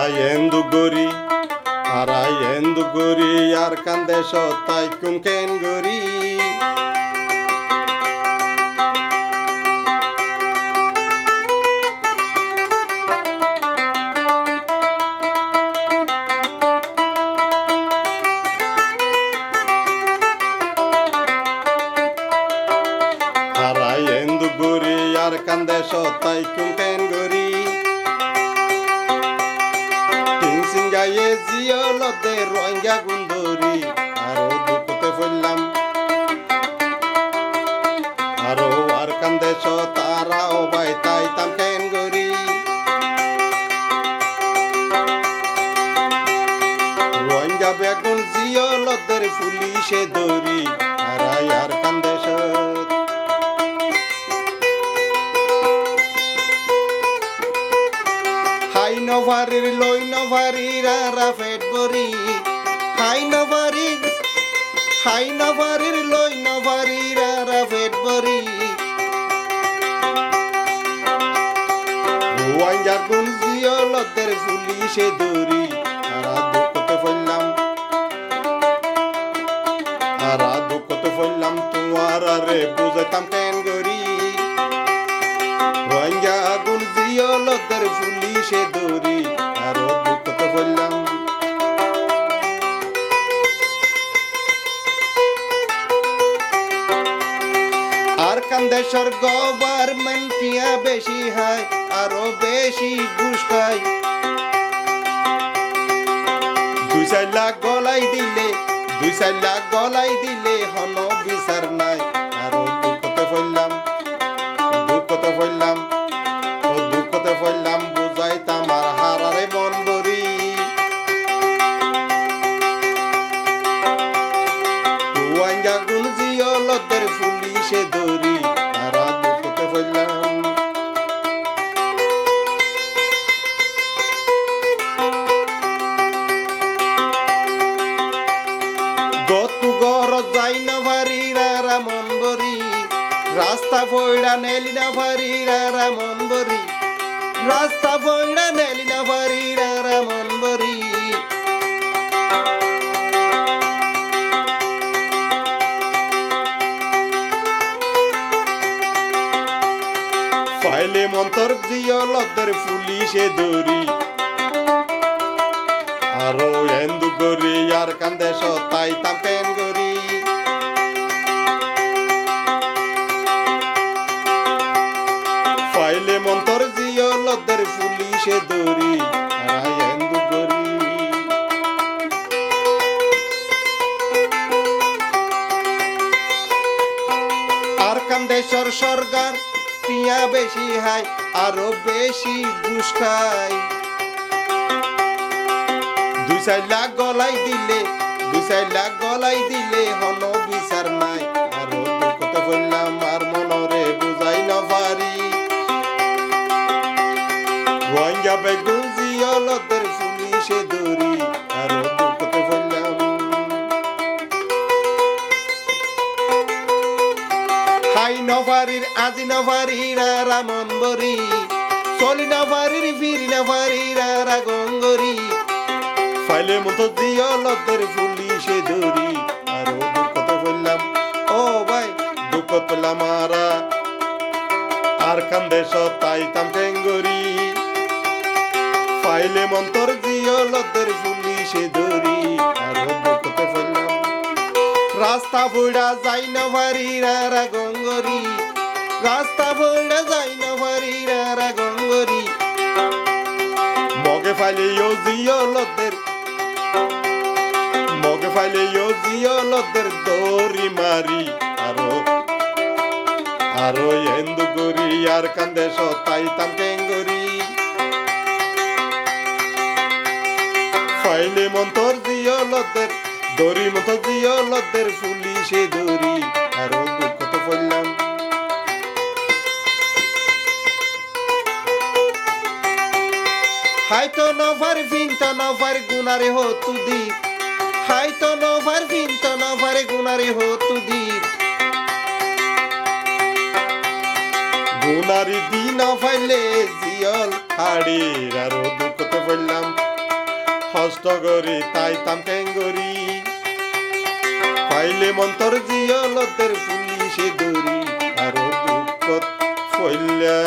Arayendu guri arkande shotay kumken guri Arayendu guri arkande shotay kumken guri Tinsingaye ziyolo de rohingya gunduri Aro dukute fullam Aro arkande shotara obay tay tamken guri Rohingya begun ziyolo der fulishe dori Aray arkande shot Hai novarir loy novarir rafet bori Hai novarir loy novarir rafet bori Rohingya gun ziyolo der fulishe dori Ara dukote fullam tuara re buzatam ken gori Rohingya gun ziyolo der fulishe dori Aro dukote fullam Arkandeshar government tia beshi hai aro beshi ঘুষ খায় দুই চার লাখ গলাই দিলে হন বিচার নাই আরো দুঃখতে ফেললাম বুঝাইতাম আর হারারে মন বরি রোহিঙ্গা গুন জিয়লদের পুলিশে ধরি তারা দুঃখতে ফেললাম গতু গর যাই না ভারি রামন বরি রাস্তা ফইড়া নেলি না ভারি রামন বরি রাস্তা ফইড়া নেলি না ভারি রামন বরি ফাইলে মন্তর জিয়লদের পুলিশে ধরি Aro endu gori yar kande shotay tamken gori Faile montor ziyolo der pulishe dori Ara endu gori Ar kande shor shorgar tia beshi hai aro beshi ঘুষ খায় দুই চার লাখ গলাই দিলে হন বিচার নাই আরো দুঃখতে ফেললাম আর মনরে বুঝাই না পারি রোহিঙ্গা বেগুন জিয়লদের পুলিশে ধরি আরো দুঃখতে ফেললাম হাই নভারির আজি নভারির রামন বরি চলি নভারির ফিরি নভারির গঙ্গরি ফাইলে মতো জিয়লদের পুলিশে ধরি আরো দুঃখতে ফেললাম ও ভাই দুঃখ পেলাম আর কান্দে শতাই তামকেন গরি ফাইলে মন্তর জিয়লদের পুলিশে ধরি আরো দুঃখতে ফেললাম রাস্তা বুড়া যাই না ভারি গঙ্গরি রাস্তা বুড়া যাই না ভারি গঙ্গরি মগে ফাইলে জিয়লদের দৌড়ি মারি আরো এন্দু গরি আর কান্দে শতাই তামকেন গরি ফাইলে মন্তর জিয়লদের দড়ি মতো জিয়লদের পুলিশে ধরি আরো দুঃখতে ফেললাম হাইতো নভার ফিনতো নভার গুনারে হতু দি হাইতো নভার ফিনতো নভার গুনারে হতু দি গুনারি দিন ফাইলে জিয়ল হাড়ির আরো দুঃখতে ফেললাম কষ্ট করি তাইতাম কেঙ্গরি পাইলে মন্তর জিয়লদের পুলিশে ধরি আরো দুঃখ ফইল্লা